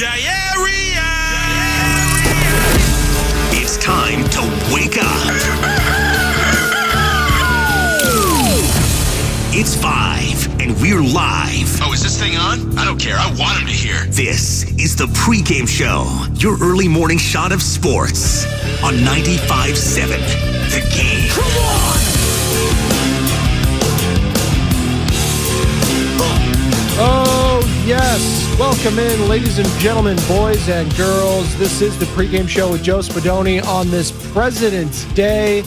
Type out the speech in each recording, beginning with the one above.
It's time to wake up. It's 5, and we're live. Oh, is this thing on? I don't care. I want him to hear. This is the Pregame Show, your early morning shot of sports on 95.7 The Game. Come on! Oh, yes. Welcome in, ladies and gentlemen, boys and girls. This is the Pregame Show with Joe Spadoni on this President's Day.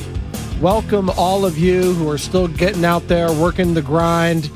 Welcome all of you who are still getting out there, working the grind,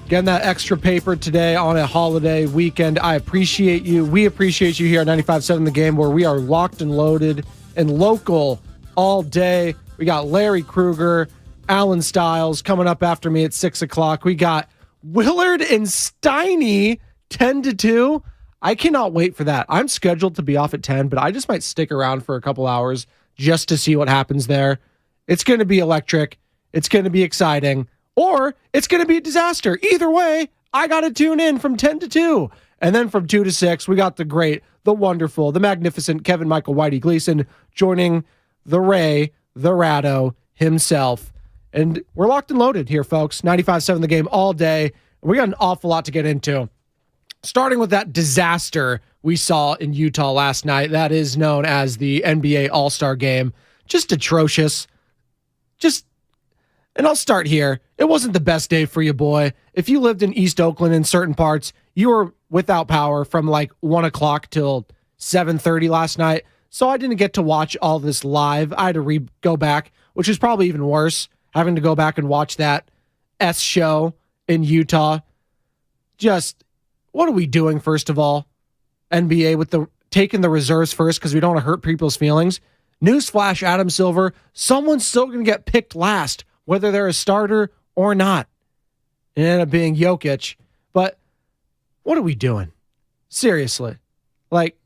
getting that extra paper today on a holiday weekend. I appreciate you. We appreciate you here at 95.7 The Game, where we are locked and loaded and local all day. We got Larry Kruger, Alan Stiles coming up after me at 6 o'clock. We got Willard and Steiny 10 to 2. I cannot wait for that. I'm scheduled to be off at 10, but I just might stick around for a couple hours just to see what happens there. It's going to be electric. It's going to be exciting. Or it's going to be a disaster. Either way, I got to tune in from 10 to 2. And then from 2 to 6, we got the great, the wonderful, the magnificent Kevin Michael Whitey Gleason joining the Ray, the Ratto himself. And we're locked and loaded here, folks. 95.7 The Game all day. We got an awful lot to get into. Starting with that disaster we saw in Utah last night. That is known as the NBA All-Star Game. Just atrocious. And I'll start here. It wasn't the best day for you, boy. If you lived in East Oakland in certain parts, you were without power from like 1 o'clock till 7:30 last night. So I didn't get to watch all this live. I had to go back, which is probably even worse, having to go back and watch that S show in Utah. Just, what are we doing, first of all? NBA with taking the reserves first because we don't want to hurt people's feelings. Newsflash, Adam Silver, someone's still going to get picked last, whether they're a starter or not. It ended up being Jokic. But what are we doing? Seriously. Like,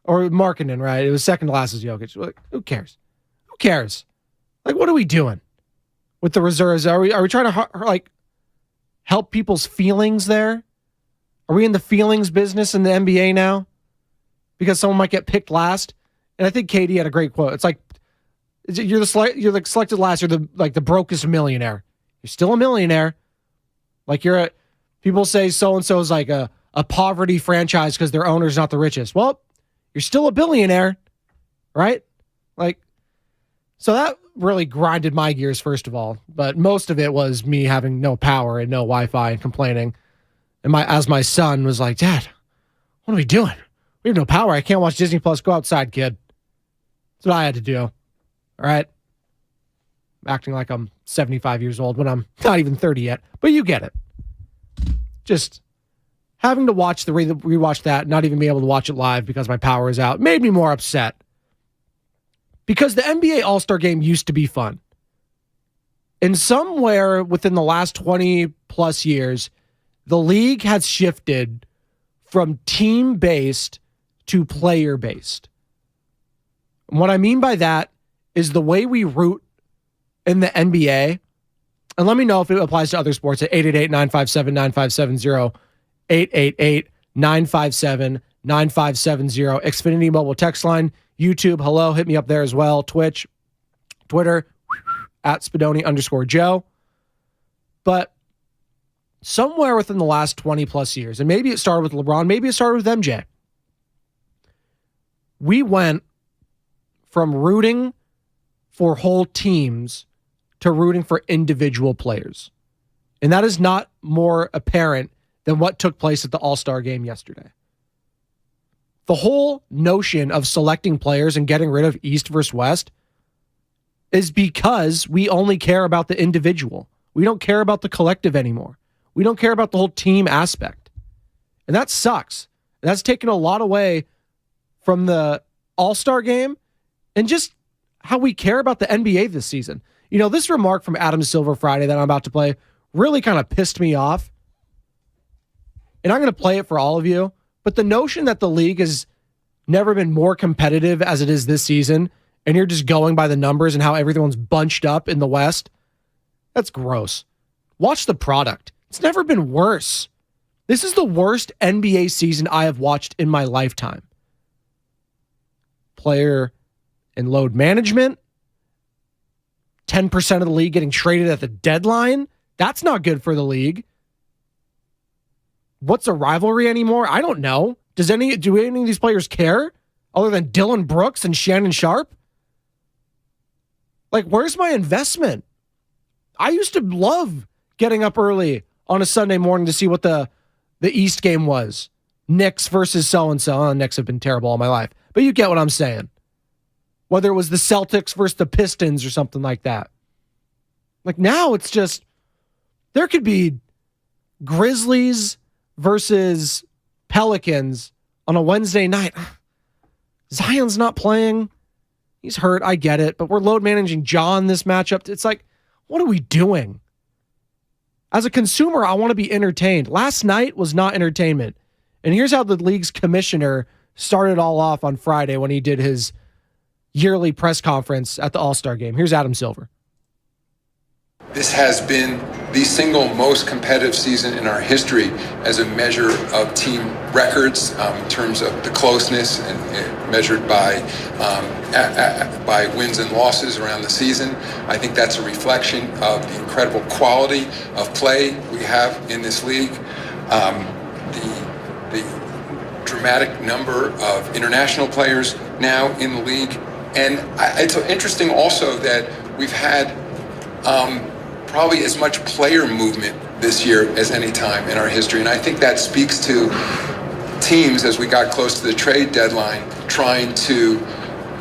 or Markkanen, right? It was second to last as Jokic. Like, who cares? Who cares? Like, what are we doing with the reserves? Are we trying to, like, help people's feelings there? Are we in the feelings business in the NBA now? Because someone might get picked last? And I think Katie had a great quote. It's like, you're selected last. You're the brokest millionaire. You're still a millionaire. Like people say so-and-so is like a poverty franchise because their owner's not the richest. Well, you're still a billionaire, right? Like, so that really grinded my gears, first of all. But most of it was me having no power and no Wi-Fi and complaining. And as my son was like, Dad, what are we doing? We have no power. I can't watch Disney Plus. Go outside, kid. That's what I had to do. All right. Acting like I'm 75 years old when I'm not even 30 yet. But you get it. Just having to watch rewatch that, not even be able to watch it live because my power is out, made me more upset. Because the NBA All-Star Game used to be fun. And somewhere within the last 20 plus years, the league has shifted from team-based to player-based. And what I mean by that is the way we root in the NBA, and let me know if it applies to other sports at 888-957-9570, 888-957-9570, Xfinity mobile text line, YouTube, hello, hit me up there as well, Twitch, Twitter, at Spadoni_Joe. But somewhere within the last 20 plus years, and maybe it started with LeBron, maybe it started with MJ, we went from rooting for whole teams to rooting for individual players. And that is not more apparent than what took place at the All-Star Game yesterday. The whole notion of selecting players and getting rid of East versus West is because we only care about the individual. We don't care about the collective anymore. We don't care about the whole team aspect. And that sucks. And that's taken a lot away from the All-Star Game and just how we care about the NBA this season. You know, this remark from Adam Silver Friday that I'm about to play really kind of pissed me off. And I'm going to play it for all of you. But the notion that the league has never been more competitive as it is this season, and you're just going by the numbers and how everyone's bunched up in the West, that's gross. Watch the product. It's never been worse. This is the worst NBA season I have watched in my lifetime. Player and load management, 10% of the league getting traded at the deadline. That's not good for the league. What's a rivalry anymore? I don't know. Do any of these players care other than Dylan Brooks and Shannon Sharp? Like, where's my investment? I used to love getting up early on a Sunday morning to see what the East game was. Knicks versus so-and-so. Oh, Knicks have been terrible all my life. But you get what I'm saying. Whether it was the Celtics versus the Pistons or something like that. Like, now it's just, there could be Grizzlies versus Pelicans on a Wednesday night. Zion's not playing. He's hurt. I get it. But we're load managing John this matchup. It's like, what are we doing? As a consumer, I want to be entertained. Last night was not entertainment. And here's how the league's commissioner started all off on Friday when he did his yearly press conference at the All-Star game. Here's Adam Silver. This has been the single most competitive season in our history as a measure of team records in terms of the closeness and measured by wins and losses around the season. I think that's a reflection of the incredible quality of play we have in this league. The dramatic number of international players now in the league. And it's interesting also that we've had probably as much player movement this year as any time in our history. And I think that speaks to teams, as we got close to the trade deadline, trying to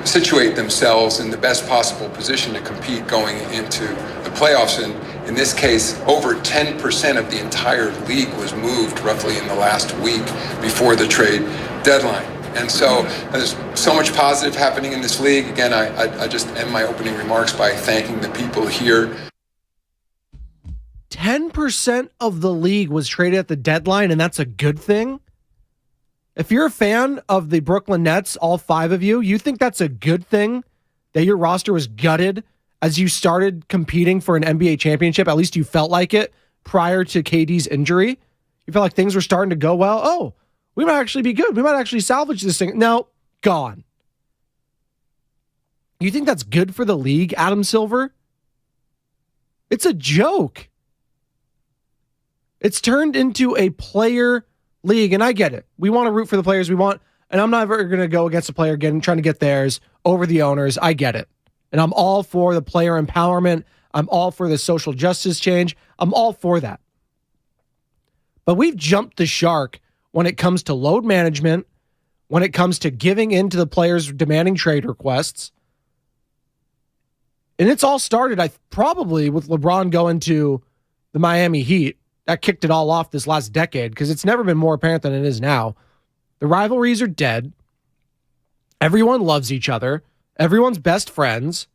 situate themselves in the best possible position to compete going into the playoffs. And in this case, over 10% of the entire league was moved roughly in the last week before the trade deadline. And so there's so much positive happening in this league. Again, I just end my opening remarks by thanking the people here. 10% of the league was traded at the deadline, and that's a good thing? If you're a fan of the Brooklyn Nets, all five of you, you think that's a good thing that your roster was gutted as you started competing for an NBA championship? At least you felt like it prior to KD's injury. You felt like things were starting to go well. Oh, we might actually be good. We might actually salvage this thing. No, gone. You think that's good for the league, Adam Silver? It's a joke. It's turned into a player league, and I get it. We want to root for the players we want, and I'm not ever going to go against a player again trying to get theirs over the owners. I get it. And I'm all for the player empowerment. I'm all for the social justice change. I'm all for that. But we've jumped the shark when it comes to load management, when it comes to giving in to the players demanding trade requests. And it's all started, probably with LeBron going to the Miami Heat. That kicked it all off this last decade because it's never been more apparent than it is now. The rivalries are dead. Everyone loves each other. Everyone's best friends.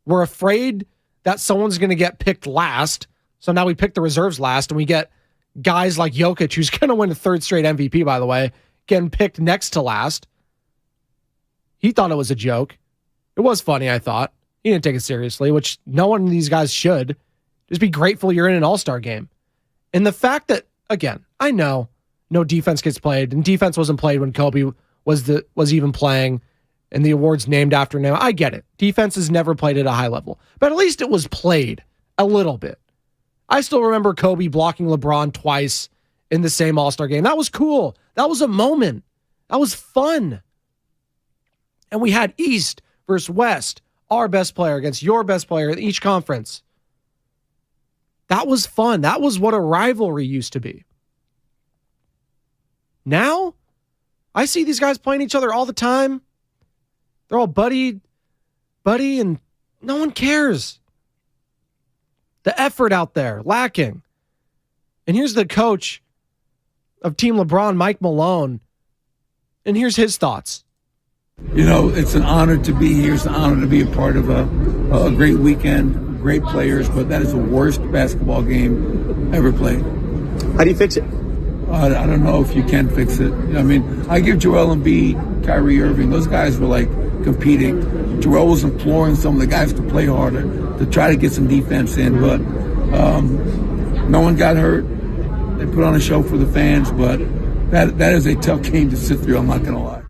We're afraid that someone's going to get picked last. So now we pick the reserves last, and we get guys like Jokic, who's going to win a third straight MVP, by the way, getting picked next to last. He thought it was a joke. It was funny, I thought. He didn't take it seriously, which no one of these guys should. Just be grateful you're in an all-star game. And the fact that, again, I know no defense gets played, and defense wasn't played when Kobe was even playing, and the award's named after him. I get it. Defense is never played at a high level. But at least it was played a little bit. I still remember Kobe blocking LeBron twice in the same All-Star game. That was cool. That was a moment. That was fun. And we had East versus West, our best player against your best player in each conference. That was fun. That was what a rivalry used to be. Now, I see these guys playing each other all the time. They're all buddy, and no one cares. The effort out there, lacking. And here's the coach of Team LeBron, Mike Malone. And here's his thoughts. You know, it's an honor to be here. It's an honor to be a part of a great weekend, great players, but that is the worst basketball game ever played. How do you fix it? I don't know if you can fix it. I mean, I give Joel Embiid, Kyrie Irving, those guys were like competing. Joel was imploring some of the guys to play harder, to try to get some defense in, but no one got hurt. They put on a show for the fans, but that is a tough game to sit through. I'm not going to lie.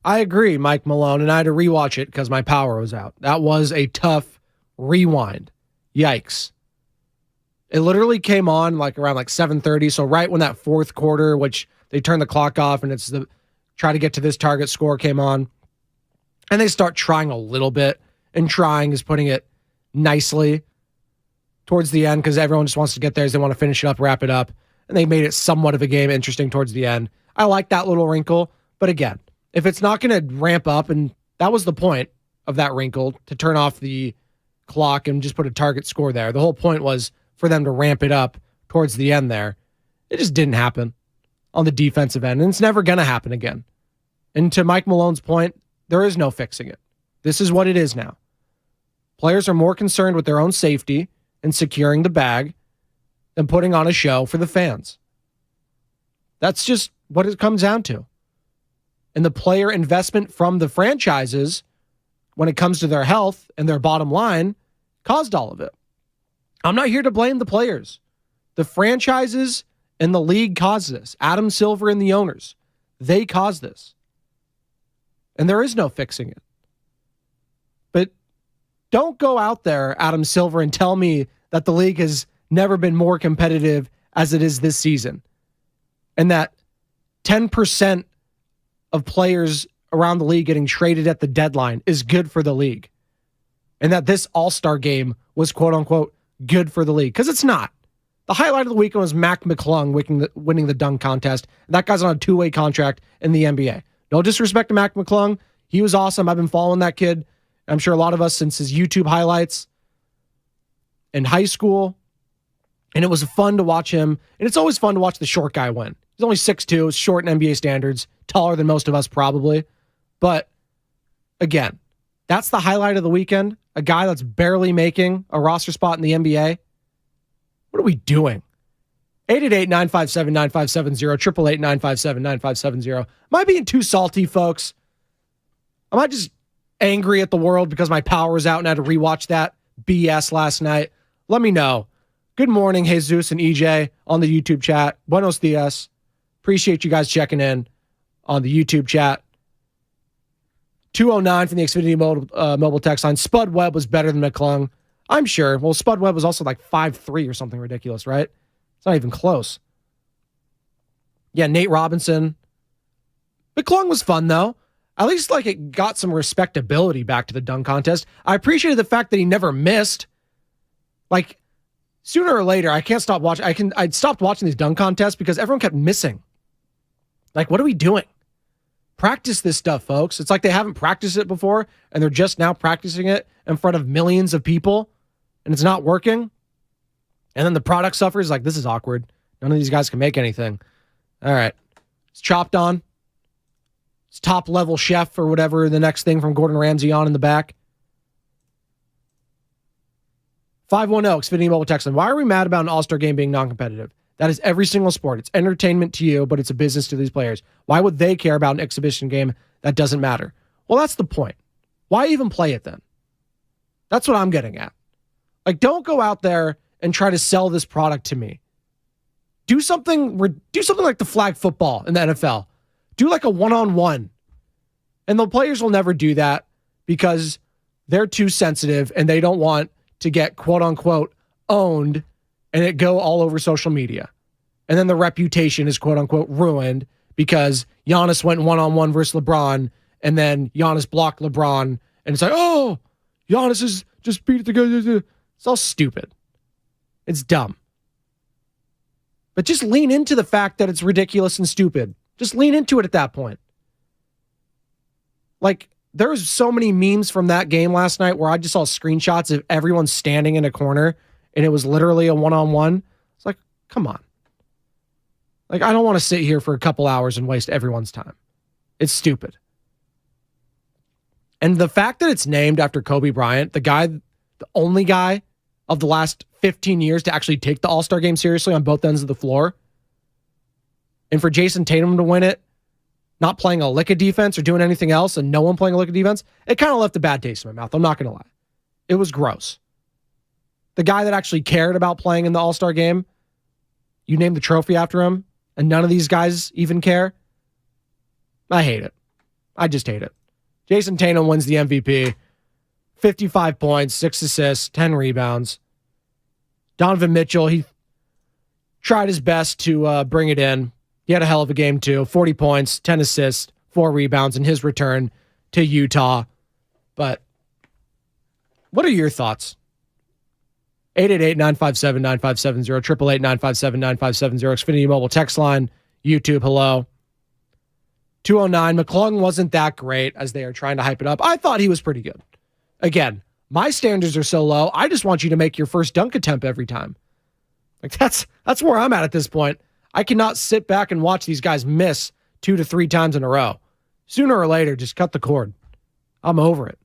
I agree, Mike Malone, and I had to rewatch it because my power was out. That was a tough rewind. Yikes. It literally came on around 7:30, so right when that fourth quarter, which they turn the clock off and it's the try to get to this target score came on. And they start trying a little bit, and trying is putting it nicely towards the end because everyone just wants to get there. They want to finish it up, wrap it up. And they made it somewhat of a game interesting towards the end. I like that little wrinkle, but again, if it's not going to ramp up, and that was the point of that wrinkle, to turn off the clock and just put a target score there. The whole point was for them to ramp it up towards the end there. It just didn't happen on the defensive end, and it's never going to happen again. And to Mike Malone's point, there is no fixing it. This is what it is now. Players are more concerned with their own safety and securing the bag than putting on a show for the fans. That's just what it comes down to. And the player investment from the franchises, when it comes to their health and their bottom line, caused all of it. I'm not here to blame the players. The franchises and the league caused this. Adam Silver and the owners, they caused this. And there is no fixing it. But don't go out there, Adam Silver, and tell me that the league has never been more competitive as it is this season. And that 10% of players around the league getting traded at the deadline is good for the league. And that this All-Star game was quote-unquote good for the league. Because it's not. The highlight of the weekend was Mac McClung winning the dunk contest. That guy's on a two-way contract in the NBA. No disrespect to Mac McClung. He was awesome. I've been following that kid. I'm sure a lot of us since his YouTube highlights in high school. And it was fun to watch him. And it's always fun to watch the short guy win. He's only 6'2", short in NBA standards, taller than most of us probably. But again, that's the highlight of the weekend. A guy that's barely making a roster spot in the NBA. What are we doing? 888-957-9570, 888-957-9570. Am I being too salty, folks? Am I just angry at the world because my power was out and I had to rewatch that BS last night? Let me know. Good morning, Jesus and EJ on the YouTube chat. Buenos dias. Appreciate you guys checking in on the YouTube chat. 209 from the Xfinity mobile text line. Spud Webb was better than McClung. I'm sure. Well, Spud Webb was also 5'3" or something ridiculous, right? It's not even close. Yeah, Nate Robinson. McClung was fun, though. At least it got some respectability back to the dunk contest. I appreciated the fact that he never missed. Sooner or later, I can't stop watching. I'd stopped watching these dunk contests because everyone kept missing. What are we doing? Practice this stuff, folks. It's like they haven't practiced it before, and they're just now practicing it in front of millions of people, and it's not working. And then the product suffers. This is awkward. None of these guys can make anything. All right. It's chopped on. It's top-level chef or whatever the next thing from Gordon Ramsay on in the back. 510, Xfinity mobile text line. Why are we mad about an All-Star game being non-competitive? That is every single sport. It's entertainment to you, but it's a business to these players. Why would they care about an exhibition game that doesn't matter? Well, that's the point. Why even play it then? That's what I'm getting at. Don't go out there and try to sell this product to me. Do something like the flag football in the NFL. Do a one-on-one. And the players will never do that because they're too sensitive and they don't want to get quote-unquote owned and it go all over social media. And then the reputation is quote-unquote ruined because Giannis went one-on-one versus LeBron and then Giannis blocked LeBron and it's oh, Giannis is just beat the guy. It's all stupid. It's dumb. But just lean into the fact that it's ridiculous and stupid. Just lean into it at that point. There was so many memes from that game last night where I just saw screenshots of everyone standing in a corner and it was literally a one-on-one. It's come on. I don't want to sit here for a couple hours and waste everyone's time. It's stupid. And the fact that it's named after Kobe Bryant, the only guy of the last 15 years to actually take the All-Star game seriously on both ends of the floor, and for Jason Tatum to win it, not playing a lick of defense or doing anything else and no one playing a lick of defense, it kind of left a bad taste in my mouth. I'm not going to lie. It was gross. The guy that actually cared about playing in the All-Star game, you name the trophy after him, and none of these guys even care. I hate it. I just hate it. Jason Tatum wins the MVP. 55 points, 6 assists, 10 rebounds. Donovan Mitchell, he tried his best to bring it in. He had a hell of a game too. 40 points, 10 assists, 4 rebounds in his return to Utah. But what are your thoughts? 888-957-9570, 888-957-9570, Xfinity Mobile text line, YouTube, hello. 209, McClung wasn't that great as they are trying to hype it up. I thought he was pretty good. Again, my standards are so low, I just want you to make your first dunk attempt every time. Like that's where I'm at this point. I cannot sit back and watch these guys miss 2 to 3 times in a row. Sooner or later, just cut the cord. I'm over it.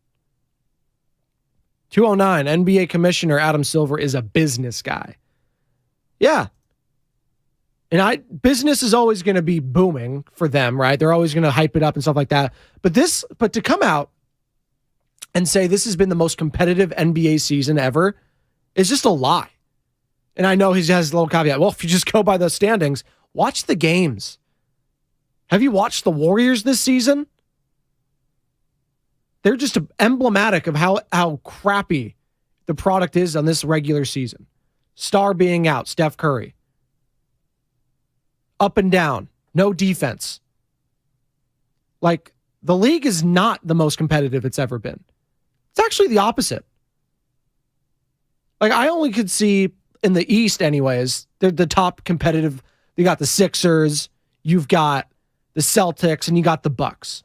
209, NBA Commissioner Adam Silver is a business guy. Yeah. And business is always going to be booming for them, right? They're always going to hype it up and stuff like that. But to come out and say this has been the most competitive NBA season ever is just a lie. And I know he has a little caveat. Well, if you just go by the standings, watch the games. Have you watched the Warriors this season? They're just emblematic of how crappy the product is on this regular season. Star being out, Steph Curry. Up and down, no defense. Like, the league is not the most competitive it's ever been. It's actually the opposite. Like, I only could see in the East anyways, they're the top competitive. You got the Sixers, you've got the Celtics, and you got the Bucks.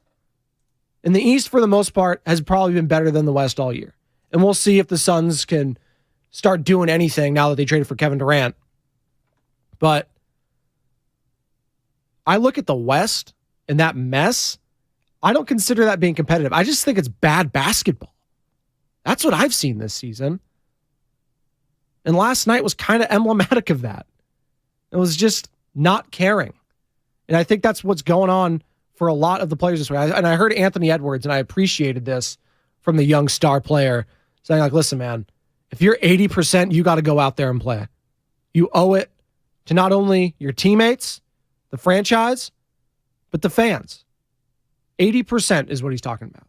And the East, for the most part, has probably been better than the West all year. And we'll see if the Suns can start doing anything now that they traded for Kevin Durant. But I look at the West and that mess, I don't consider that being competitive. I just think it's bad basketball. That's what I've seen this season. And last night was kind of emblematic of that. It was just not caring. And I think that's what's going on for a lot of the players this way. And I heard Anthony Edwards, and I appreciated this from the young star player, saying like, listen, man, if you're 80%, you got to go out there and play. You owe it to not only your teammates, the franchise, but the fans. 80% is what he's talking about.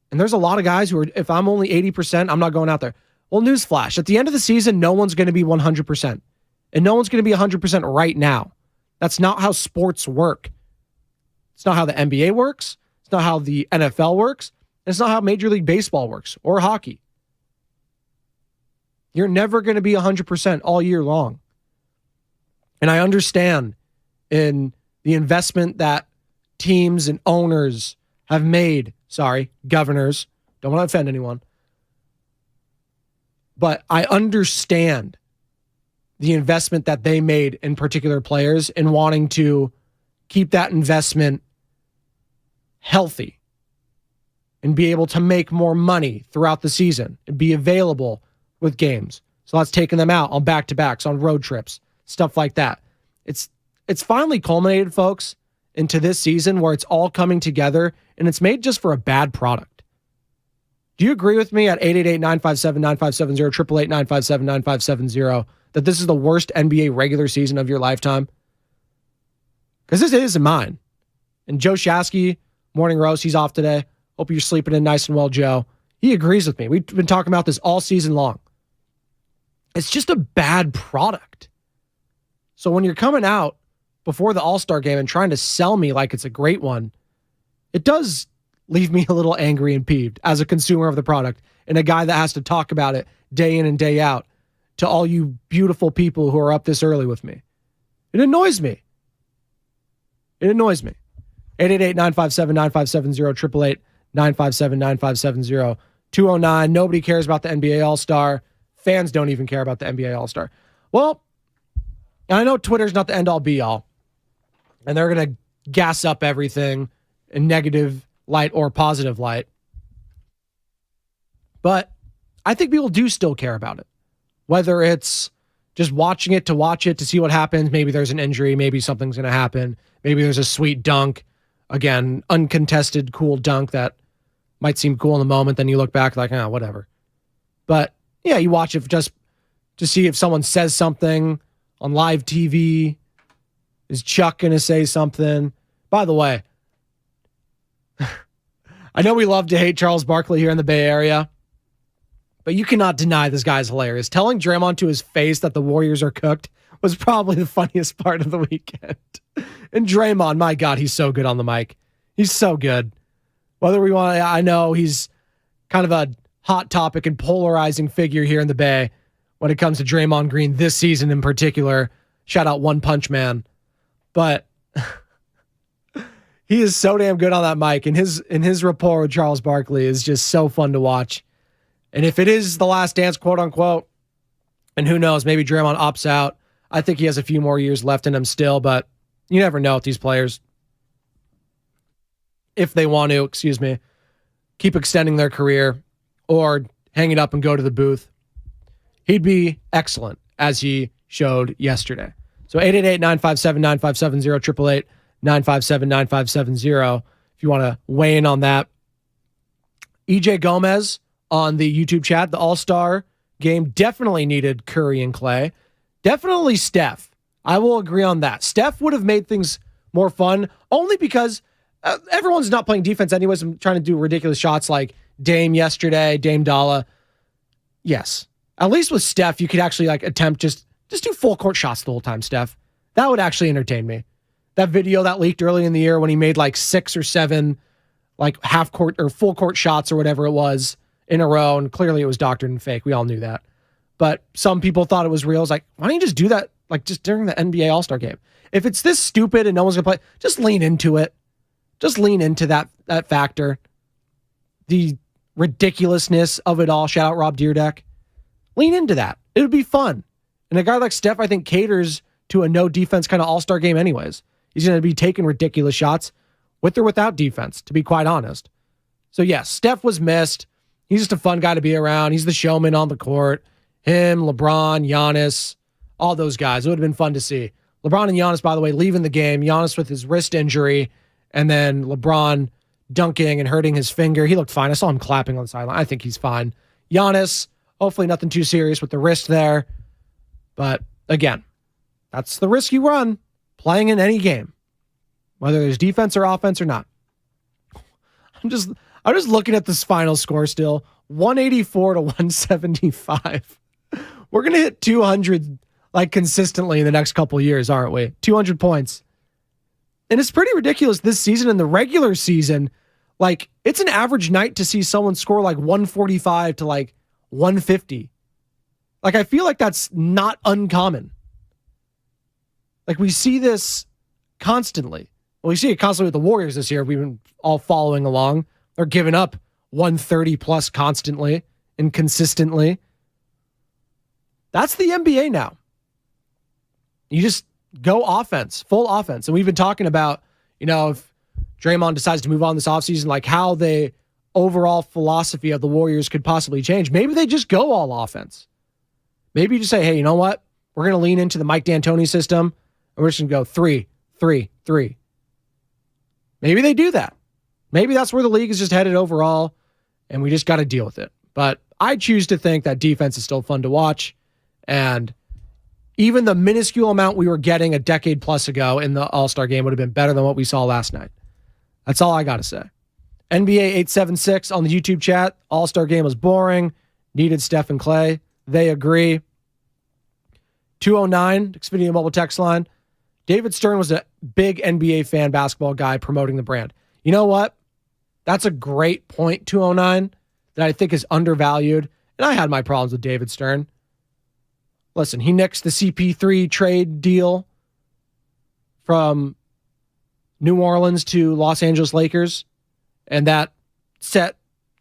And there's a lot of guys who are, if I'm only 80%, I'm not going out there. Well, newsflash, at the end of the season, no one's going to be 100%. And no one's going to be 100% right now. That's not how sports work. It's not how the NBA works. It's not how the NFL works. And it's not how Major League Baseball works or hockey. You're never going to be 100% all year long. And I understand in the investment that teams and owners have made. Sorry, governors. Don't want to offend anyone. But I understand the investment that they made in particular players and wanting to keep that investment healthy and be able to make more money throughout the season and be available with games. So that's taking them out on back-to-backs, on road trips, stuff like that. It's finally culminated, folks, into this season where it's all coming together and it's made just for a bad product. Do you agree with me at 888-957-9570, 888-957-9570 that this is the worst NBA regular season of your lifetime? Because this isn't mine. And Joe Shasky, Morning Roast, he's off today. Hope you're sleeping in nice and well, Joe. He agrees with me. We've been talking about this all season long. It's just a bad product. So when you're coming out before the All-Star game and trying to sell me like it's a great one, it does leave me a little angry and peeved as a consumer of the product and a guy that has to talk about it day in and day out to all you beautiful people who are up this early with me. It annoys me. It annoys me. 888-957-9570, 888-957-9570, 209. Nobody cares about the NBA All-Star. Fans don't even care about the NBA All-Star. Well, I know Twitter's not the end-all be-all, and they're going to gas up everything in negative light or positive light. But I think people do still care about it. Whether it's just watching it to see what happens. Maybe there's an injury. Maybe something's going to happen. Maybe there's a sweet dunk. Again, uncontested, cool dunk that might seem cool in the moment. Then you look back like, whatever. But yeah, you watch it just to see if someone says something on live TV. Is Chuck going to say something? By the way, I know we love to hate Charles Barkley here in the Bay Area, but you cannot deny this guy's hilarious. Telling Draymond to his face that the Warriors are cooked was probably the funniest part of the weekend. And Draymond, my God, he's so good on the mic. He's so good. Whether we want to, I know he's kind of a hot topic and polarizing figure here in the Bay when it comes to Draymond Green this season in particular. Shout out One Punch Man. But he is so damn good on that mic, and his rapport with Charles Barkley is just so fun to watch. And if it is the last dance, quote unquote, and who knows, maybe Draymond opts out. I think he has a few more years left in him still, but you never know with these players. If they want to, keep extending their career or hang it up and go to the booth, he'd be excellent, as he showed yesterday. So 888-957-9570, 888-957-9570 if you want to weigh in on that. EJ Gomez on the YouTube chat, the All-Star game definitely needed Curry and Clay. Definitely Steph. I will agree on that. Steph would have made things more fun only because everyone's not playing defense anyways. I'm trying to do ridiculous shots like Dame yesterday, Dame Dalla. Yes. At least with Steph, you could actually attempt just do full court shots the whole time, Steph. That would actually entertain me. That video that leaked early in the year when he made 6 or 7 half court or full court shots or whatever it was in a row, and clearly it was doctored and fake. We all knew that. But some people thought it was real. It's why don't you just do that just during the NBA All-Star game? If it's this stupid and no one's going to play, just lean into it. Just lean into that factor. The ridiculousness of it all. Shout out Rob Deerdeck. Lean into that. It would be fun. And a guy like Steph, I think, caters to a no-defense kind of all-star game anyways. He's going to be taking ridiculous shots with or without defense, to be quite honest. So, yes, Steph was missed. He's just a fun guy to be around. He's the showman on the court. Him, LeBron, Giannis, all those guys. It would have been fun to see. LeBron and Giannis, by the way, leaving the game. Giannis with his wrist injury, and then LeBron dunking and hurting his finger. He looked fine. I saw him clapping on the sideline. I think he's fine. Giannis, hopefully nothing too serious with the wrist there. But again, that's the risk you run playing in any game, whether there's defense or offense or not. I'm just looking at this final score still, 184 to 175. We're going to hit 200 consistently in the next couple of years, aren't we? 200 points. And it's pretty ridiculous this season. In the regular season, it's an average night to see someone score 145 to 150. I feel like that's not uncommon. We see this constantly. Well, we see it constantly with the Warriors this year. We've been all following along. They're giving up 130 plus constantly and consistently. That's the NBA now. You just go offense, full offense. And we've been talking about, if Draymond decides to move on this offseason, how the overall philosophy of the Warriors could possibly change. Maybe they just go all offense. Maybe you just say, hey, you know what? We're going to lean into the Mike D'Antoni system, and we're just going to go 3, 3, 3. Maybe they do that. Maybe that's where the league is just headed overall, and we just got to deal with it. But I choose to think that defense is still fun to watch, and even the minuscule amount we were getting a decade plus ago in the All-Star game would have been better than what we saw last night. That's all I got to say. NBA 876 on the YouTube chat. All-Star game was boring. Needed Steph and Clay. They agree. 209, Xfinity Mobile text line. David Stern was a big NBA fan basketball guy promoting the brand. You know what? That's a great point, 209, that I think is undervalued. And I had my problems with David Stern. Listen, he nixed the CP3 trade deal from New Orleans to Los Angeles Lakers. And that set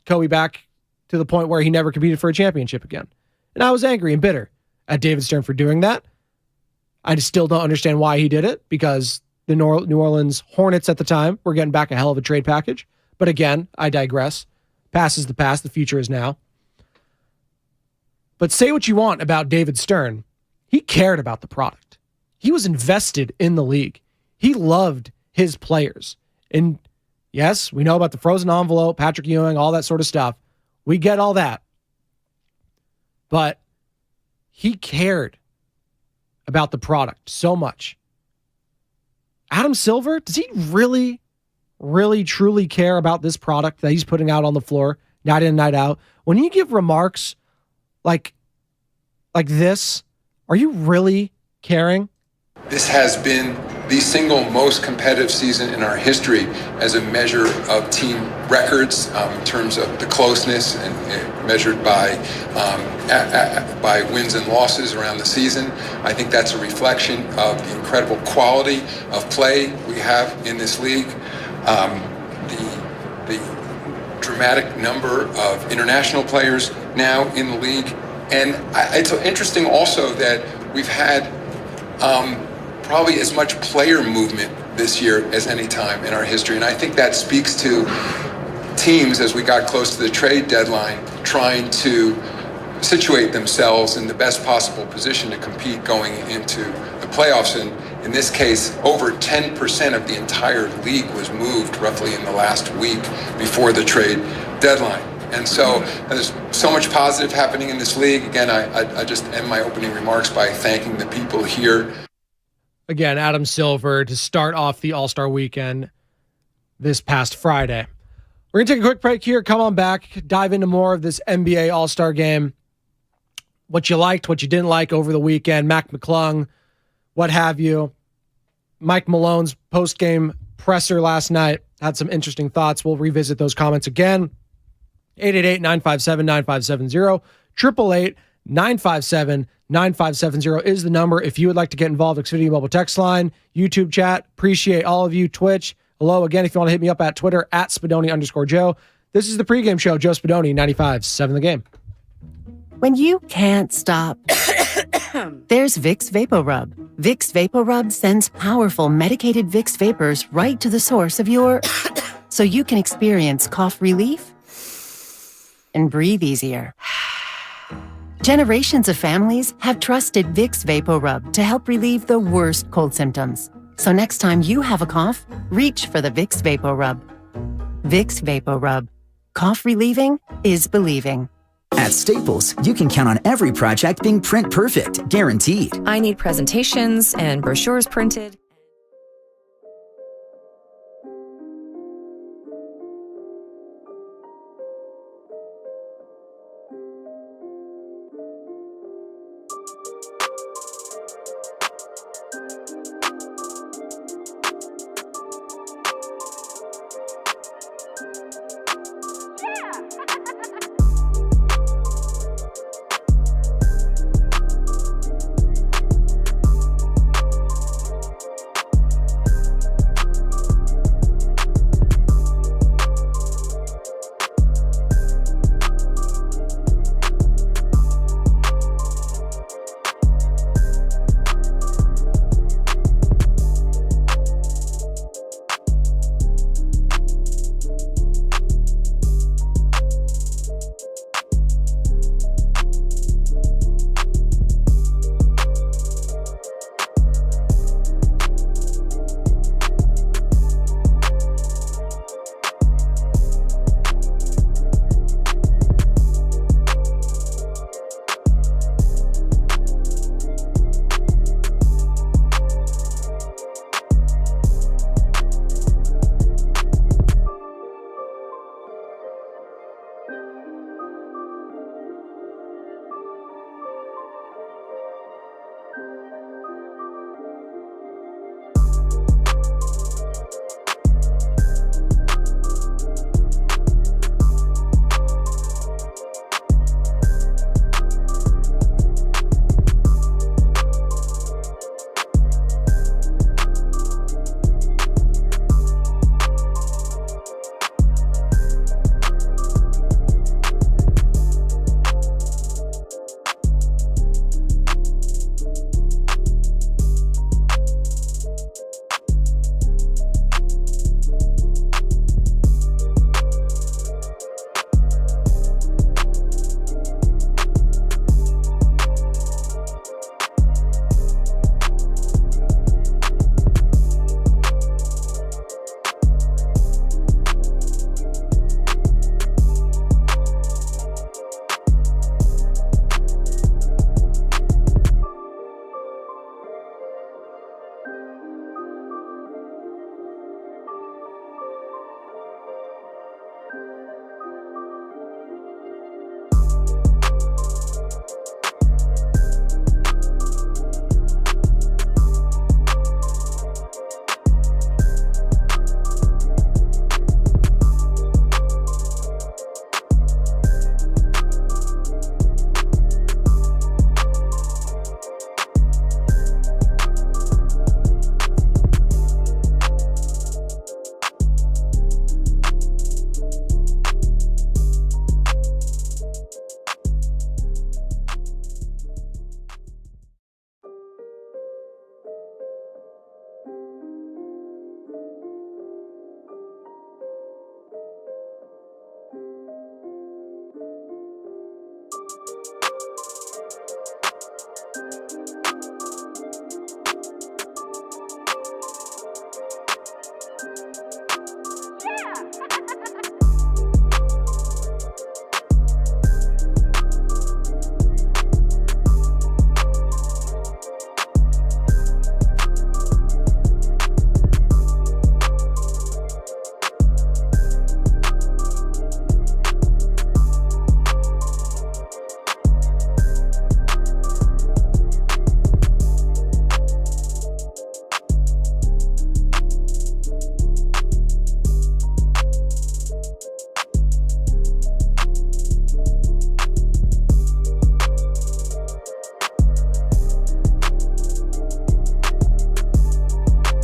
Kobe back to the point where he never competed for a championship again. And I was angry and bitter at David Stern for doing that. I still don't understand why he did it, because the New Orleans Hornets at the time were getting back a hell of a trade package. But again, I digress. Past is the past. The future is now. But say what you want about David Stern. He cared about the product. He was invested in the league. He loved his players. And yes, we know about the frozen envelope, Patrick Ewing, all that sort of stuff. We get all that. But he cared about the product so much. Adam Silver, does he really, really, truly care about this product that he's putting out on the floor night in, night out? When you give remarks like this, are you really caring? This has been the single most competitive season in our history as a measure of team records in terms of the closeness and measured by wins and losses around the season. I think that's a reflection of the incredible quality of play we have in this league. The dramatic number of international players now in the league. And it's interesting also that we've had probably as much player movement this year as any time in our history. And I think that speaks to teams, as we got close to the trade deadline, trying to situate themselves in the best possible position to compete going into the playoffs. And in this case, over 10% of the entire league was moved roughly in the last week before the trade deadline. And so there's so much positive happening in this league. Again, I just end my opening remarks by thanking the people here. Again, Adam Silver to start off the All-Star weekend this past Friday. We're going to take a quick break here. Come on back. Dive into more of this NBA All-Star game. What you liked, what you didn't like over the weekend. Mac McClung, what have you. Mike Malone's post-game presser last night had some interesting thoughts. We'll revisit those comments again. 888-957-9570. 888-957-9570 is the number if you would like to get involved. Xfinity Mobile text line, YouTube chat. Appreciate all of you. Twitch. Hello again. If you want to hit me up at Twitter at Spadoni_Joe. This is the pregame show. Joe Spadoni, 95.7 The Game. When you can't stop, there's Vicks VapoRub. Vicks VapoRub sends powerful medicated Vicks vapors right to the source of your, so you can experience cough relief and breathe easier. Generations of families have trusted Vicks VapoRub to help relieve the worst cold symptoms. So next time you have a cough, reach for the Vicks VapoRub. Vicks VapoRub. Cough relieving is believing. At Staples, you can count on every project being print perfect, guaranteed. I need presentations and brochures printed.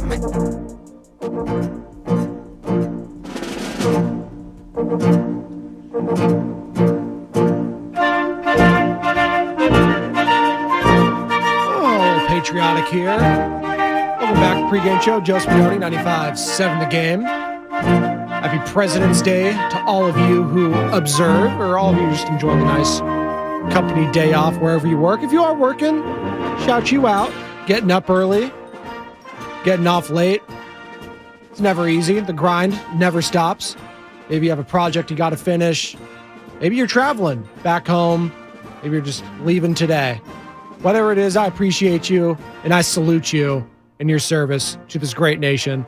Patriotic here. Welcome back to Pregame Show. Joe Spadoni, 95.7 The Game. Happy President's Day to all of you who observe, or all of you just enjoying the nice company day off wherever you work. If you are working, shout you out. Getting up early, getting off late. It's never easy. The grind never stops. Maybe you have a project you got to finish. Maybe you're traveling back home. Maybe you're just leaving today. Whatever it is, I appreciate you, and I salute you in your service to this great nation.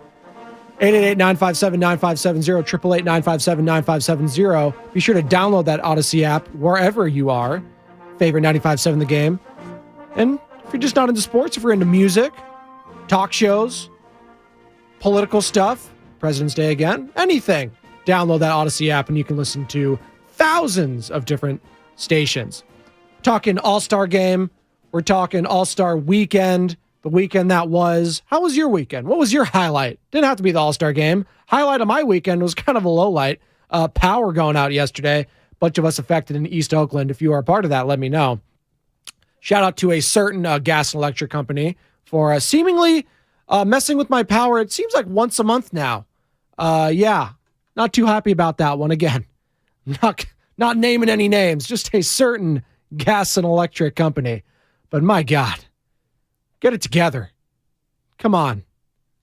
888-957-9570, 888-957-9570. Be sure to download that Odyssey app wherever you are. Favorite 95.7 The Game. And if you're just not into sports, if you're into music, talk shows, political stuff, President's Day again, anything, download that Odyssey app and you can listen to thousands of different stations. Talking All-Star Game. We're talking All-Star Weekend, the weekend that was. How was your weekend? What was your highlight? Didn't have to be the All-Star Game. Highlight of my weekend was kind of a low light. Power going out yesterday. Bunch of us affected in East Oakland. If you are a part of that, let me know. Shout out to a certain gas and electric company for seemingly messing with my power. It seems like once a month now. Yeah, not too happy about that one. Again, not naming any names, just a certain gas and electric company. But my God, get it together. Come on.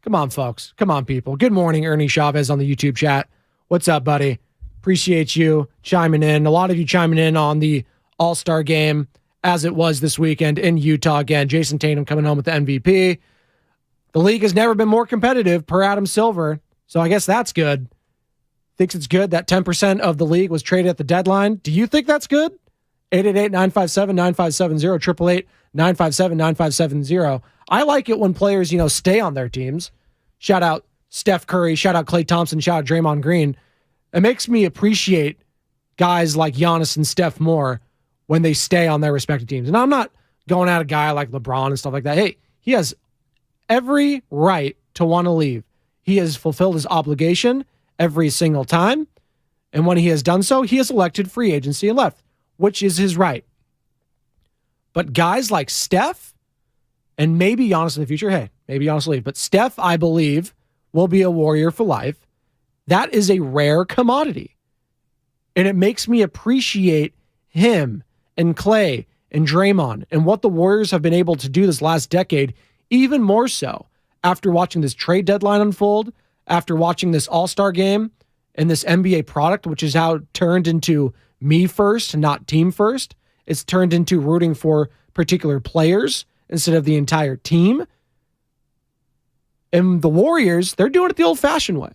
Come on, folks. Come on, people. Good morning, Ernie Chavez on the YouTube chat. What's up, buddy? Appreciate you chiming in. A lot of you chiming in on the All-Star Game as it was this weekend in Utah. Again, Jason Tatum coming home with the MVP. The league has never been more competitive per Adam Silver, so I guess that's good. Thinks it's good that 10% of the league was traded at the deadline. Do you think that's good? 888-957-9570, 888-957-9570. I like it when players, stay on their teams. Shout out Steph Curry, shout out Klay Thompson, shout out Draymond Green. It makes me appreciate guys like Giannis and Steph more when they stay on their respective teams. And I'm not going at a guy like LeBron and stuff like that. Hey, he has every right to want to leave. He has fulfilled his obligation every single time. And when he has done so, he has elected free agency and left, which is his right. But guys like Steph and maybe Giannis in the future, hey, maybe Giannis will leave. But Steph, I believe, will be a Warrior for life. That is a rare commodity. And it makes me appreciate him and Klay and Draymond and what the Warriors have been able to do this last decade, even more so after watching this trade deadline unfold, after watching this All-Star Game and this NBA product, which is how it turned into me first, not team first. It's turned into rooting for particular players instead of the entire team. And the Warriors, they're doing it the old-fashioned way.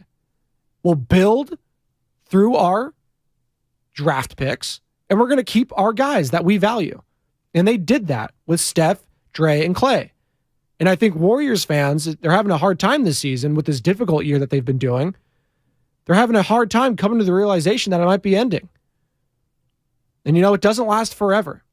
We'll build through our draft picks, and we're going to keep our guys that we value. And they did that with Steph, Dre, and Klay. And I think Warriors fans, they're having a hard time this season with this difficult year that they've been doing. They're having a hard time coming to the realization that it might be ending. And it doesn't last forever.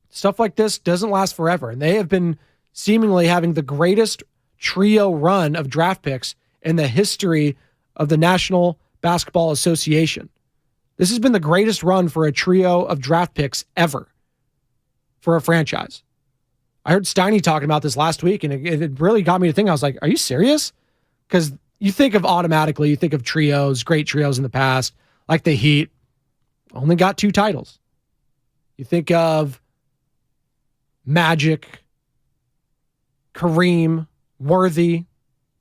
Stuff like this doesn't last forever. And they have been seemingly having the greatest trio run of draft picks in the history of the National Basketball Association. This has been the greatest run for a trio of draft picks ever for a franchise. I heard Steiny talking about this last week, and it really got me to think. I was like, are you serious? Because you think of trios, great trios in the past, like the Heat, only got 2 titles. You think of Magic, Kareem, Worthy,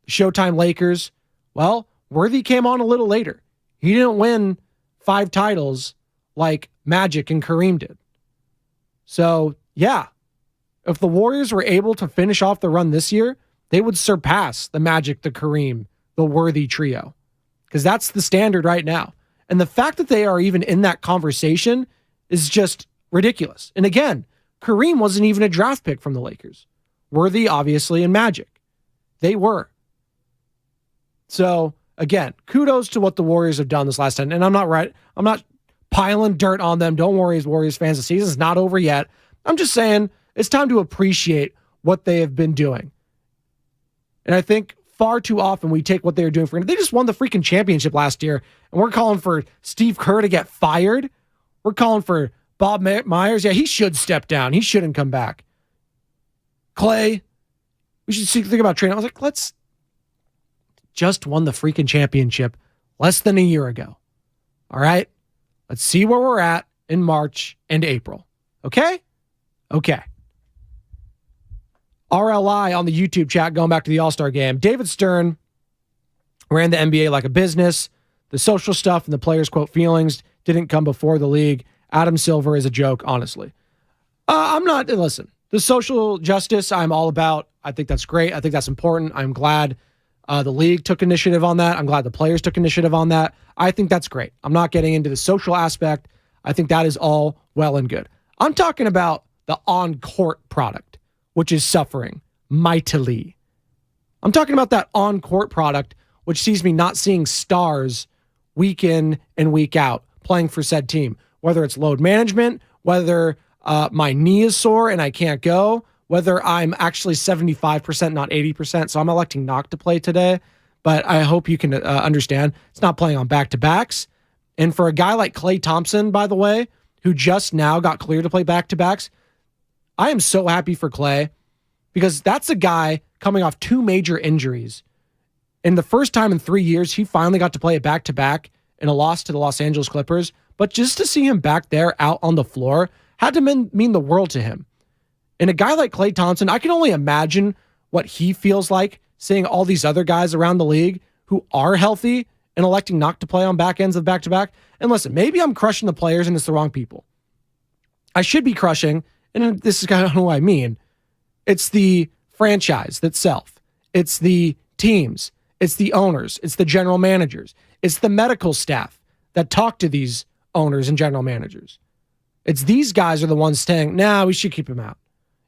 Showtime Lakers. Well, Worthy came on a little later. He didn't win 5 titles like Magic and Kareem did. So, yeah, if the Warriors were able to finish off the run this year, they would surpass the Magic, the Kareem, the Worthy trio, because that's the standard right now. And the fact that they are even in that conversation is just ridiculous. And again, Kareem wasn't even a draft pick from the Lakers. Worthy, obviously, and Magic. They were. So, again, kudos to what the Warriors have done this last time. And I'm not piling dirt on them. Don't worry, as Warriors fans. The season's not over yet. I'm just saying it's time to appreciate what they have been doing. And I think far too often we take what they were doing for granted. They just won the freaking championship last year, and we're calling for Steve Kerr to get fired. We're calling for Bob Myers. Yeah, he should step down. He shouldn't come back. Clay, we should think about training. I was like, let's just won the freaking championship less than a year ago. All right? Let's see where we're at in March and April. Okay? Okay. RLI on the YouTube chat, going back to the All-Star game. David Stern ran the NBA like a business. The social stuff and the players' quote feelings didn't come before the league. Adam Silver is a joke, honestly. Listen, the social justice I'm all about. I think that's great. I think that's important. I'm glad the league took initiative on that. I'm glad the players took initiative on that. I think that's great. I'm not getting into the social aspect. I think that is all well and good. I'm talking about the on-court product, which is suffering mightily. I'm talking about that on-court product, which sees me not seeing stars week in and week out playing for said team, whether it's load management, whether my knee is sore and I can't go, whether I'm actually 75%, not 80%. So I'm electing not to play today, but I hope you can understand it's not playing on back-to-backs. And for a guy like Klay Thompson, by the way, who just now got cleared to play back-to-backs, I am so happy for Klay because that's a guy coming off 2 major injuries. And the first time in 3 years, he finally got to play a back-to-back in a loss to the Los Angeles Clippers. But just to see him back there out on the floor had to mean the world to him. And a guy like Klay Thompson, I can only imagine what he feels like seeing all these other guys around the league who are healthy and electing not to play on back ends of back-to-back. And listen, maybe I'm crushing the players and it's the wrong people. I should be crushing, and this is kind of what I mean. It's the franchise itself. It's the teams. It's the owners. It's the general managers. It's the medical staff that talk to these owners and general managers. It's these guys are the ones saying, nah, we should keep him out.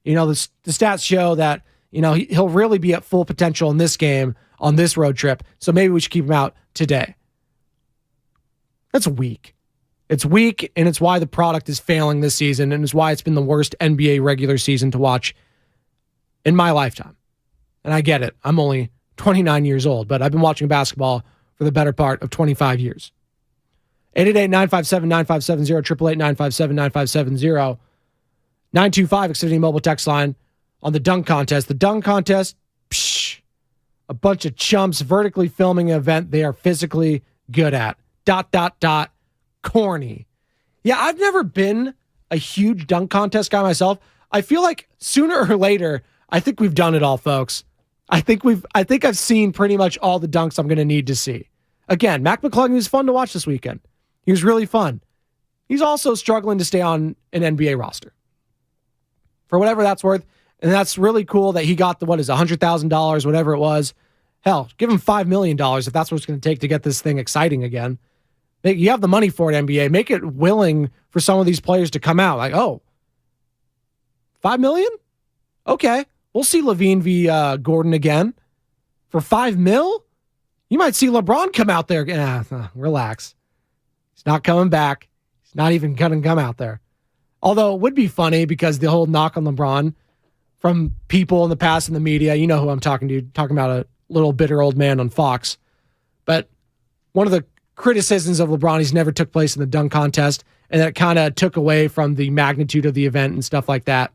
You know, the stats show that, you know, he'll really be at full potential in this game on this road trip. So maybe we should keep him out today. That's weak. It's weak, and it's why the product is failing this season, and it's why it's been the worst NBA regular season to watch in my lifetime. And I get it. I'm only 29 years old, but I've been watching basketball for the better part of 25 years. 888-957-9570, 888-957-9570, 925 Xfinity Mobile text line on the dunk contest. The dunk contest, a bunch of chumps vertically filming an event they are physically good at. ... Corny. Yeah, I've never been a huge dunk contest guy myself. I feel like sooner or later, I think we've done it all, folks. I think I've seen pretty much all the dunks I'm going to need to see. Again, Mac McClung was fun to watch this weekend. He was really fun. He's also struggling to stay on an NBA roster. For whatever that's worth, and that's really cool that he got the, $100,000, whatever it was. Hell, give him $5 million if that's what it's going to take to get this thing exciting again. You have the money for it, NBA. Make it willing for some of these players to come out. Like, oh, $5 million? Okay. We'll see Levine v. Gordon again. For $5 million? You might see LeBron come out there. Relax. He's not coming back. He's not even going to come out there. Although it would be funny because the whole knock on LeBron from people in the past in the media, you know who I'm talking to, talking about a little bitter old man on Fox. But one of the criticisms of LeBron, he's never took place in the dunk contest, and that kind of took away from the magnitude of the event and stuff like that.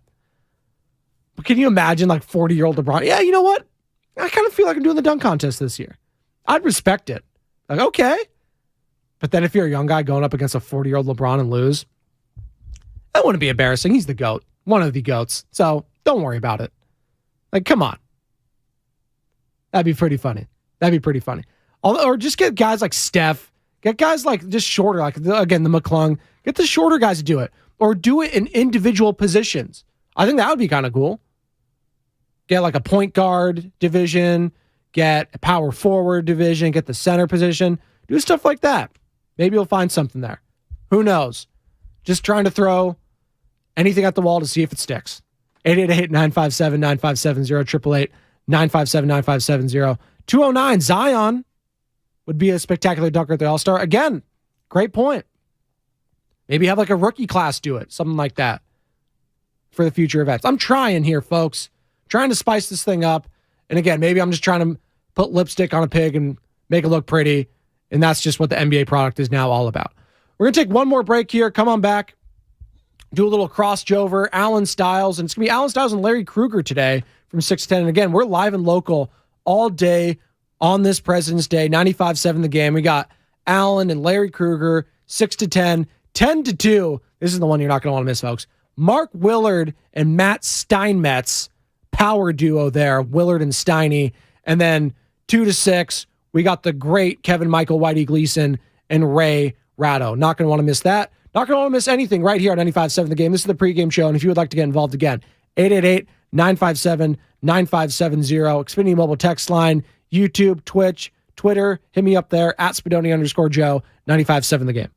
But can you imagine 40-year-old LeBron? Yeah, you know what? I kind of feel like I'm doing the dunk contest this year. I'd respect it. Like, okay. But then if you're a young guy going up against a 40-year-old LeBron and lose, that wouldn't be embarrassing. He's the GOAT. One of the GOATs. So don't worry about it. Like, come on. That'd be pretty funny. Or just get guys like Steph. Get guys like just shorter, like, again, the McClung. Get the shorter guys to do it. Or do it in individual positions. I think that would be kind of cool. Get like a point guard division. Get a power forward division. Get the center position. Do stuff like that. Maybe you'll find something there. Who knows? Just trying to throw anything at the wall to see if it sticks. 888-957-9570, 888-957-9570. 209, Zion would be a spectacular dunker at the All-Star. Again, great point. Maybe have like a rookie class do it, something like that for the future events. I'm trying here, folks. Trying to spice this thing up. And again, maybe I'm just trying to put lipstick on a pig and make it look pretty. And that's just what the NBA product is now all about. We're going to take one more break here. Come on back. Do a little crossover. Alan Stiles. And it's going to be Alan Stiles and Larry Krueger today from 6 to 10. And again, we're live and local all day on this President's Day. 95.7 The Game. We got Alan and Larry Krueger, 6 to 10. 10 to 2. This is the one you're not going to want to miss, folks. Mark Willard and Matt Steinmetz. Power duo there. Willard and Steiny. And then 2 to 6. We got the great Kevin Michael Whitey Gleason and Ray Ratto. Not going to want to miss that. Not going to want to miss anything right here on 95.7 The Game. This is the pregame show, and if you would like to get involved again, 888-957-9570, Xfinity mobile text line, YouTube, Twitch, Twitter. Hit me up there, at Spadoni_Joe, 95.7 The Game.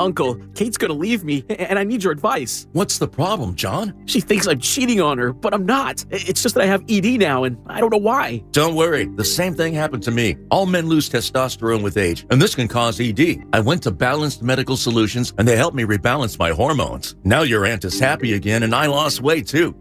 Uncle, Kate's gonna leave me, and I need your advice. What's the problem, John? She thinks I'm cheating on her, but I'm not. It's just that I have ED now, and I don't know why. Don't worry. The same thing happened to me. All men lose testosterone with age, and this can cause ED. I went to Balanced Medical Solutions, and they helped me rebalance my hormones. Now your aunt is happy again, and I lost weight, too.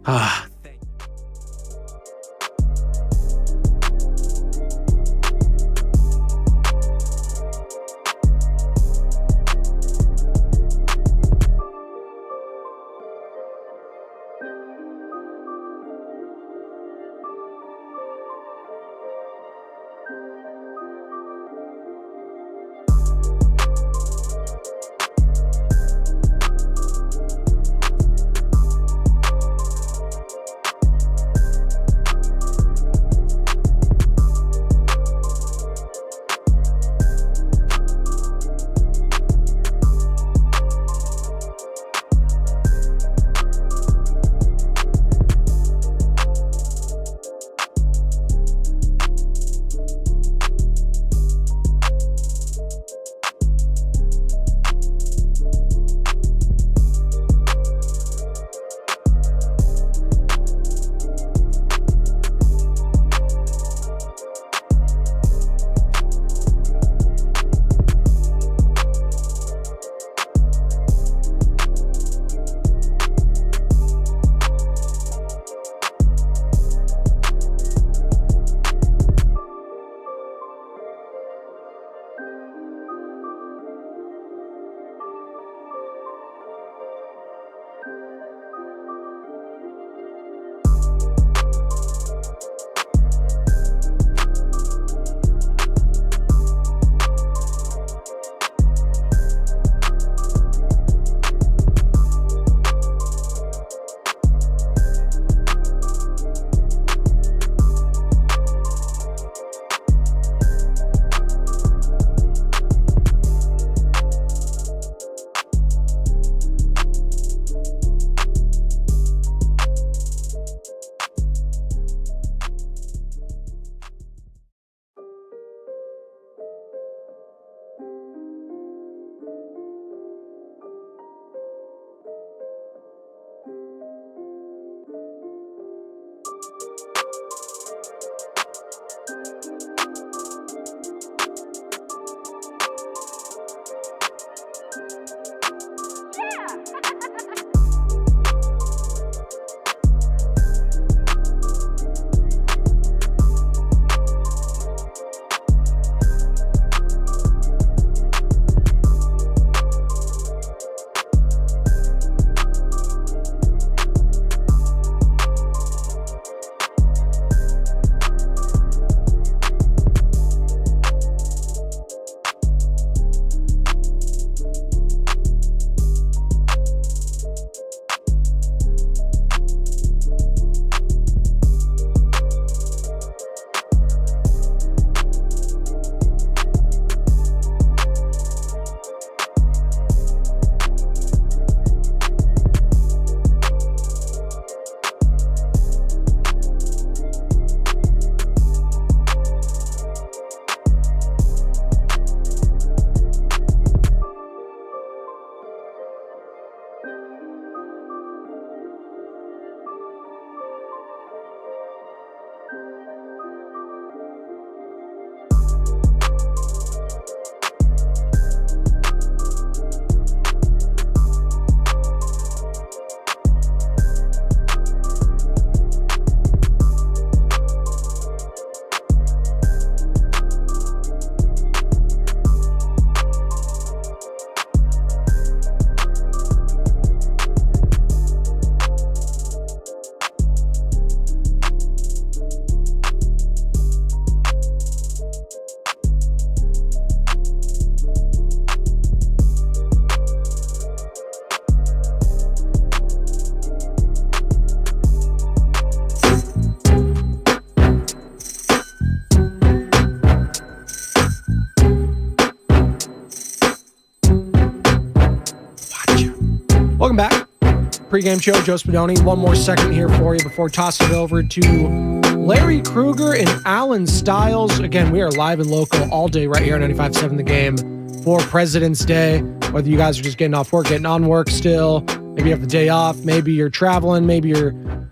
Pregame show. Joe Spadoni. One more second here for you before tossing it over to Larry Krueger and Alan Stiles. Again, we are live and local all day right here on 95.7 The Game for President's Day. Whether you guys are just getting off work, getting on work still, maybe you have the day off, maybe you're traveling, maybe you're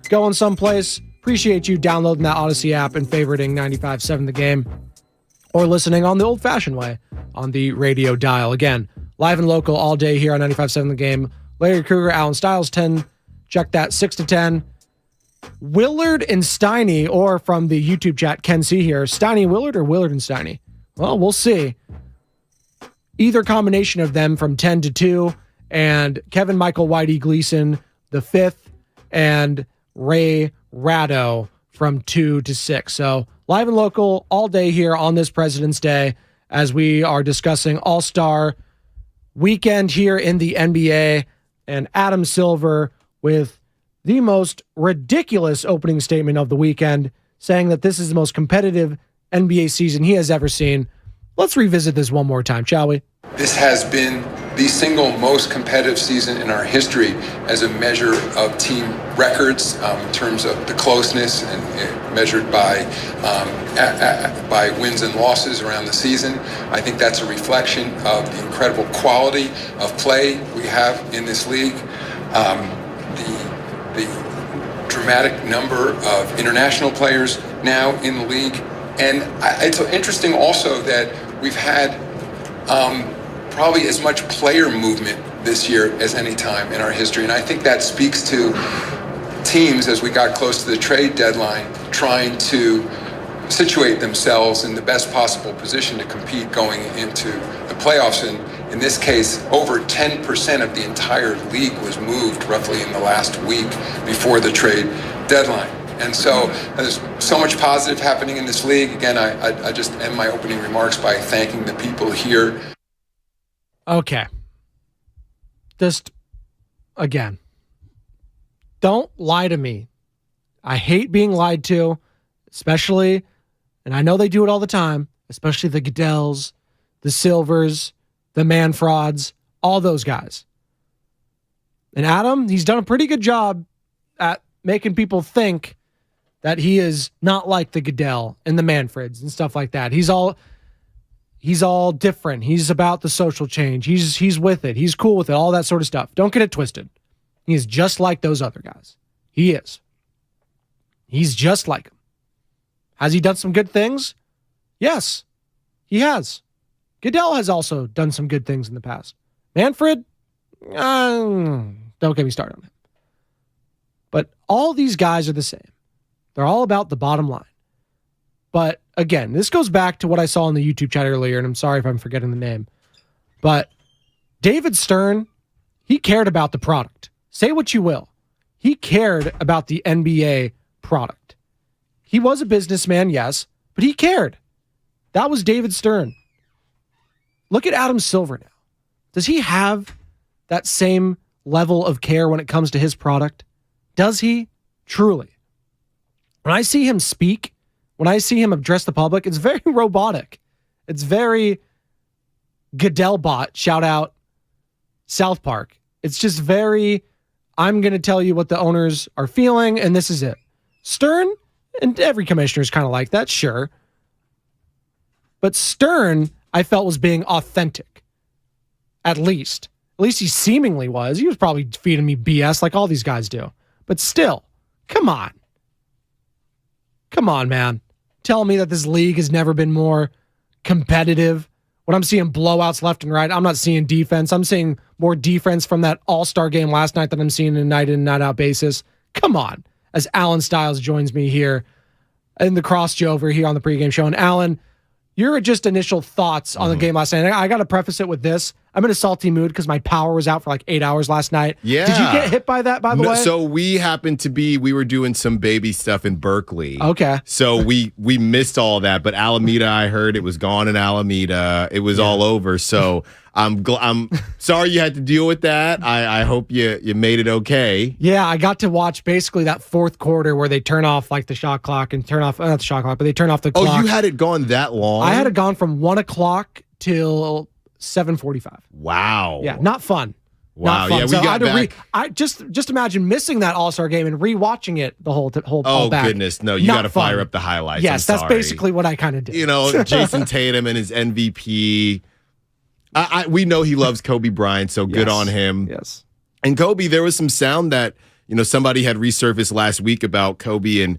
going someplace. Appreciate you downloading that Odyssey app and favoriting 95.7 The Game, or listening on the old-fashioned way on the radio dial. Again, live and local all day here on 95.7 The Game. Larry Krueger, Alan Stiles, 10. Check that, 6 to 10. Willard and Steiny, or from the YouTube chat, Ken C here, Steiny Willard or Willard and Steiny? Well, we'll see. Either combination of them from 10 to 2, and Kevin Michael Whitey Gleason, the 5th, and Ray Ratto from 2 to 6. So live and local all day here on this President's Day as we are discussing All-Star Weekend here in the NBA, and Adam Silver with the most ridiculous opening statement of the weekend, saying that this is the most competitive NBA season he has ever seen. Let's revisit this one more time, shall we? This has been the single most competitive season in our history as a measure of team records in terms of the closeness and measured by wins and losses around the season. I think that's a reflection of the incredible quality of play we have in this league. The dramatic number of international players now in the league. And it's interesting also that we've had probably as much player movement this year as any time in our history. And I think that speaks to teams, as we got close to the trade deadline, trying to situate themselves in the best possible position to compete going into the playoffs. And in this case, over 10% of the entire league was moved roughly in the last week before the trade deadline. And so there's so much positive happening in this league. Again, I just end my opening remarks by thanking the people here. Okay. Just, again, don't lie to me. I hate being lied to, especially, and I know they do it all the time, especially the Goodells, the Silvers, the Man-Frauds, all those guys. And Adam, he's done a pretty good job at making people think that he is not like the Goodell and the Manfreds and stuff like that. He's all different. He's about the social change. He's with it. He's cool with it. All that sort of stuff. Don't get it twisted. He is just like those other guys. He is. He's just like them. Has he done some good things? Yes, he has. Goodell has also done some good things in the past. Manfred, don't get me started on him. But all these guys are the same. They're all about the bottom line. But again, this goes back to what I saw in the YouTube chat earlier, and I'm sorry if I'm forgetting the name. But David Stern, he cared about the product. Say what you will. He cared about the NBA product. He was a businessman, yes, but he cared. That was David Stern. Look at Adam Silver now. Does he have that same level of care when it comes to his product? Does he? Truly. When I see him speak, when I see him address the public, it's very robotic. It's very Goodell-bot, shout out South Park. It's just very, I'm going to tell you what the owners are feeling, and this is it. Stern, and every commissioner is kind of like that, sure. But Stern, I felt, was being authentic. At least. At least he seemingly was. He was probably feeding me BS like all these guys do. But still, come on. Come on, man. Tell me that this league has never been more competitive. When I'm seeing blowouts left and right, I'm not seeing defense. I'm seeing more defense from that all-star game last night than I'm seeing on a night in, night out basis. Come on. As Alan Stiles joins me here in the cross-jover here on the pregame show. And Alan, your just initial thoughts on the game last night. I got to preface it with this. I'm in a salty mood because my power was out for like 8 hours last night. Yeah. Did you get hit by that, by the way? So we were doing some baby stuff in Berkeley. Okay. So we missed all that, but Alameda, I heard it was gone in Alameda. It was all over. So I'm sorry you had to deal with that. I hope you made it okay. Yeah, I got to watch basically that fourth quarter where they turn off like the shot clock and turn off, not the shot clock, but they turn off the clock. Oh, you had it gone that long? I had it gone from 1 o'clock till 7:45. Wow. Yeah, not fun. Wow. Not fun. Yeah, we So got back. I just imagine missing that All-Star game and rewatching it the whole Oh, back. goodness. No, you Not got to fun. fire up the highlights. Yes, I'm that's sorry. basically what I kind of did. You know, Jason Tatum and his MVP. We know he loves Kobe Bryant, so good on him. Yes. And Kobe, there was some sound that, somebody had resurfaced last week about Kobe and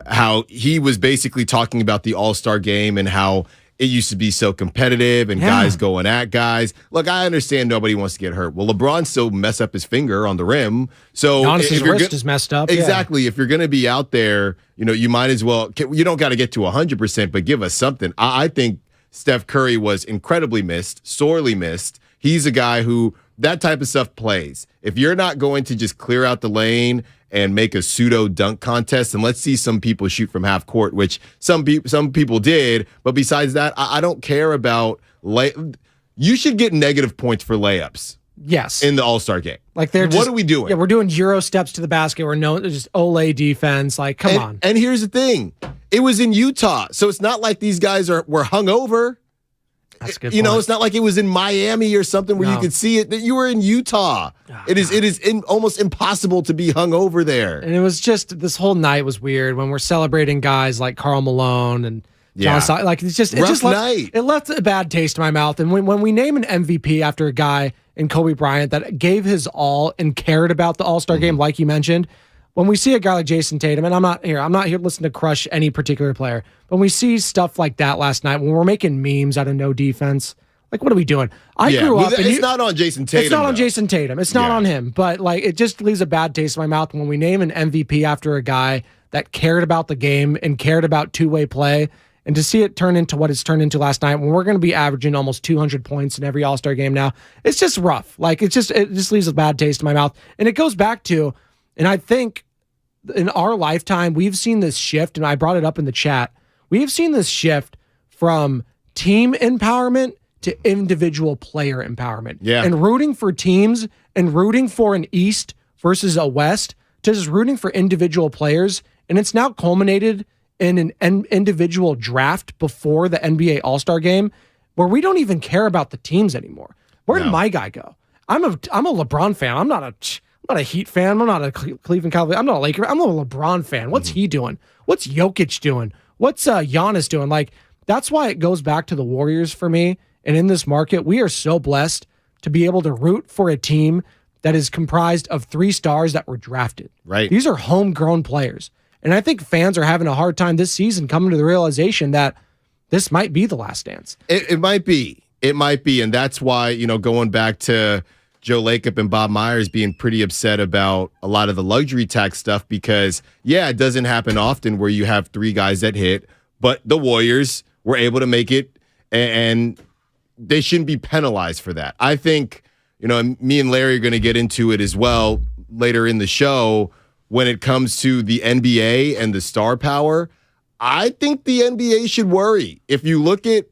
how he was basically talking about the All-Star game and how it used to be so competitive and guys going at guys. Look, I understand nobody wants to get hurt. Well, LeBron still mess up his finger on the rim. So Giannis's wrist is messed up. Exactly. If you're going to be out there, you might as well. You don't got to get to 100%, but give us something. I think Steph Curry was incredibly missed, sorely missed. He's a guy who that type of stuff plays. If you're not going to just clear out the lane and make a pseudo dunk contest, and let's see some people shoot from half court, which some people did. But besides that, I don't care about you should get negative points for layups. Yes. In the All-Star game. Like what are we doing? Yeah, we're doing Euro steps to the basket. We're just Olay defense. Like, come on. And here's the thing. It was in Utah. So it's not like these guys were hungover. That's a good point. point. It's not like it was in Miami or something where you could see it. You were in Utah. It is almost impossible to be hungover there. And it was just, this whole night was weird when we're celebrating guys like Karl Malone and John Stockton. Like, it just left a bad taste in my mouth. And when we name an MVP after a guy in Kobe Bryant that gave his all and cared about the All-Star game, like you mentioned, when we see a guy like Jason Tatum, and I'm not here listening to crush any particular player, but when we see stuff like that last night, when we're making memes out of no defense, like, what are we doing? I grew up. It's not on Jason Tatum. It's not on Jason Tatum. It's not on him. But like, it just leaves a bad taste in my mouth when we name an MVP after a guy that cared about the game and cared about two-way play. And to see it turn into what it's turned into last night, when we're going to be averaging almost 200 points in every All-Star game now, it's just rough. Like, it just leaves a bad taste in my mouth. And it goes back to, and I think in our lifetime, we've seen this shift, and I brought it up in the chat. We've seen this shift from team empowerment to individual player empowerment. Yeah. And rooting for teams and rooting for an East versus a West to just rooting for individual players. And it's now culminated in an individual draft before the NBA All-Star game where we don't even care about the teams anymore. Where did my guy go? I'm a LeBron fan. I'm not a Heat fan. I'm not a Cleveland Cavaliers. I'm not a Laker. I'm a LeBron fan. What's he doing? What's Jokic doing? What's Giannis doing? Like, that's why it goes back to the Warriors for me. And in this market, we are so blessed to be able to root for a team that is comprised of 3 stars that were drafted. Right. These are homegrown players. And I think fans are having a hard time this season coming to the realization that this might be the last dance. It might be. It might be. And that's why, going back to Joe Lacob and Bob Myers being pretty upset about a lot of the luxury tax stuff because, it doesn't happen often where you have 3 guys that hit, but the Warriors were able to make it, and they shouldn't be penalized for that. I think, me and Larry are going to get into it as well later in the show when it comes to the NBA and the star power. I think the NBA should worry. If you look at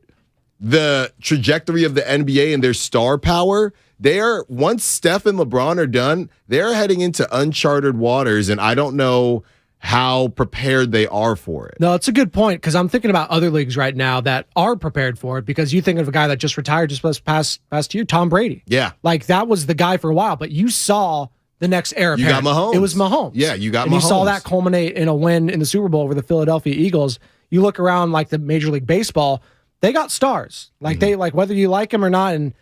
the trajectory of the NBA and their star power, once Steph and LeBron are done, they're heading into uncharted waters, and I don't know how prepared they are for it. No, it's a good point, because I'm thinking about other leagues right now that are prepared for it, because you think of a guy that just retired just past year, Tom Brady. Yeah. Like, that was the guy for a while, but you saw the next era. You got Mahomes. It was Mahomes. Yeah, you got and Mahomes. And you saw that culminate in a win in the Super Bowl over the Philadelphia Eagles. You look around like the Major League Baseball, they got stars. Like, they, like, whether you like them or not, and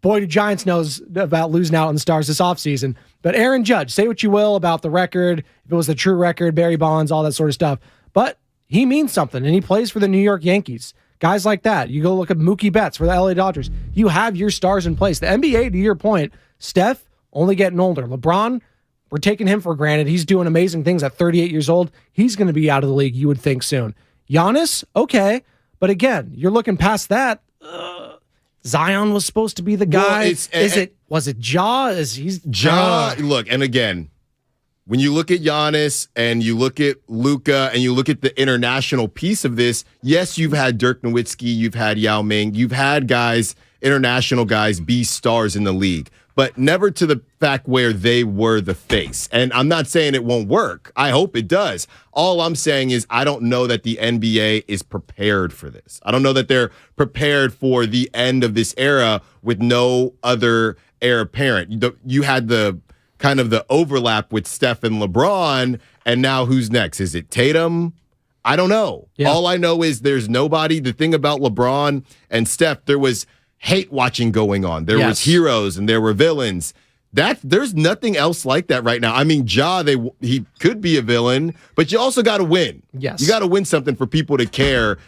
boy, do Giants knows about losing out on the stars this offseason. But Aaron Judge, say what you will about the record, if it was the true record, Barry Bonds, all that sort of stuff. But he means something, and he plays for the New York Yankees. Guys like that. You go look at Mookie Betts for the LA Dodgers. You have your stars in place. The NBA, to your point, Steph, only getting older. LeBron, we're taking him for granted. He's doing amazing things at 38 years old. He's going to be out of the league, you would think, soon. Giannis, okay. But again, you're looking past that. Zion was supposed to be the guy. Was it Ja? Ja? Look, and again, when you look at Giannis and you look at Luka and you look at the international piece of this, yes, you've had Dirk Nowitzki, you've had Yao Ming, you've had guys, international guys, be stars in the league, but never to the fact where they were the face. And I'm not saying it won't work. I hope it does. All I'm saying is I don't know that the NBA is prepared for this. I don't know that they're prepared for the end of this era with no other heir apparent. You had the kind of the overlap with Steph and LeBron, and now who's next? Is it Tatum? I don't know. Yeah. All I know is there's nobody. The thing about LeBron and Steph, there was hate watching going on. There was heroes and there were villains. There's nothing else like that right now. I mean, he could be a villain, but you also got to win. Yes. You got to win something for people to care,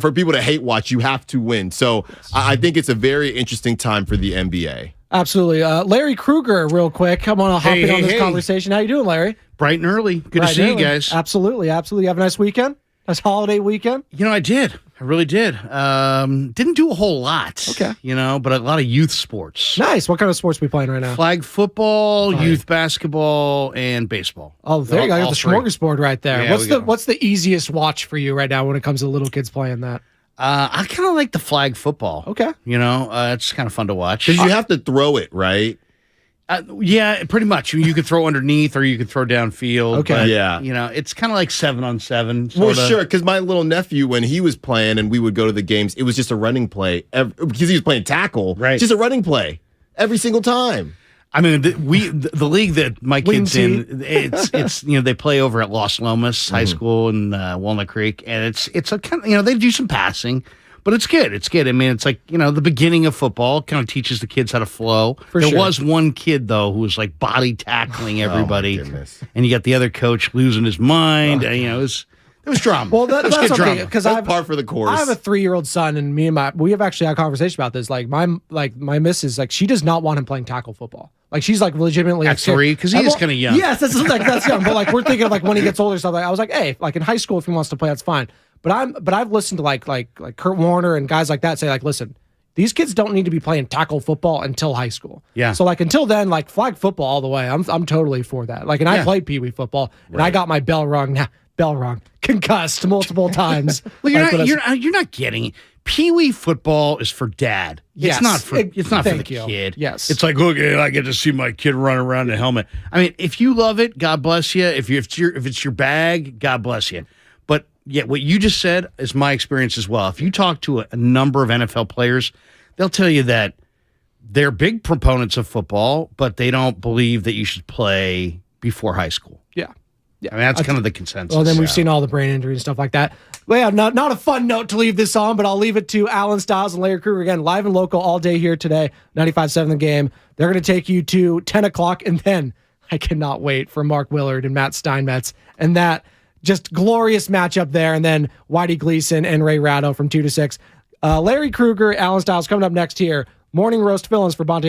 for people to hate watch. You have to win. So I think it's a very interesting time for the NBA. Absolutely. Larry Krueger, real quick. Come on, I'll hop in on this conversation. How you doing, Larry? Bright and early. Good to see you guys. Absolutely. You have a nice weekend? Nice holiday weekend? I did. I really did. Didn't do a whole lot. Okay. But a lot of youth sports. Nice. What kind of sports are we playing right now? Flag football, youth basketball, and baseball. Oh, there you go. I got the smorgasbord right there. Yeah, what's the easiest watch for you right now when it comes to little kids playing that? I kind of like the flag football. Okay. It's kind of fun to watch. Because you have to throw it, right? Yeah, pretty much. You could throw underneath or you could throw downfield. Okay. But, yeah. It's kind of like 7-on-7. Well, sure, because my little nephew, when he was playing and we would go to the games, it was just a running play. Because he was playing tackle. Right. Just a running play every single time. I mean, the league that my kid's in, it's they play over at Los Lomas High School in Walnut Creek, and it's a kind of, they do some passing, but it's good. It's good. I mean, it's like, the beginning of football kind of teaches the kids how to flow. There was one kid though who was like body tackling everybody, and you got the other coach losing his mind. And, it was drama. Well, that's okay because that's par for the course. I have a 3-year-old son, and we have actually had a conversation about this. Like my missus, like she does not want him playing tackle football. Like she's like legitimately at 3 because he is kind of young. Yes, that's young. But like we're thinking of like when he gets older stuff. Like I was like, hey, like in high school if he wants to play, that's fine. But I've listened to like Kurt Warner and guys like that say like, listen, these kids don't need to be playing tackle football until high school. Yeah. So like until then, like flag football all the way. I'm totally for that. Like, and I played Pee Wee football, and I got my bell rung, concussed multiple times. Well, you're not getting it. Pee Wee football is for dad. It's not for the kid. Yes. It's like, okay, I get to see my kid run around in a helmet. I mean, if you love it, God bless you. If it's your bag, God bless you. But yeah, what you just said is my experience as well. If you talk to a number of NFL players, they'll tell you that they're big proponents of football, but they don't believe that you should play before high school. Yeah. I mean, that's kind of the consensus. Well, then we've seen all the brain injuries and stuff like that. Well, yeah, not a fun note to leave this on, but I'll leave it to Alan Stiles and Larry Krueger again, live and local all day here today, 95.7 The Game. They're going to take you to 10 o'clock, and then I cannot wait for Mark Willard and Matt Steinmetz and that just glorious matchup there, and then Whitey Gleason and Ray Ratto from 2 to 6. Larry Krueger, Alan Stiles coming up next here. Morning roast fill-ins for Bonte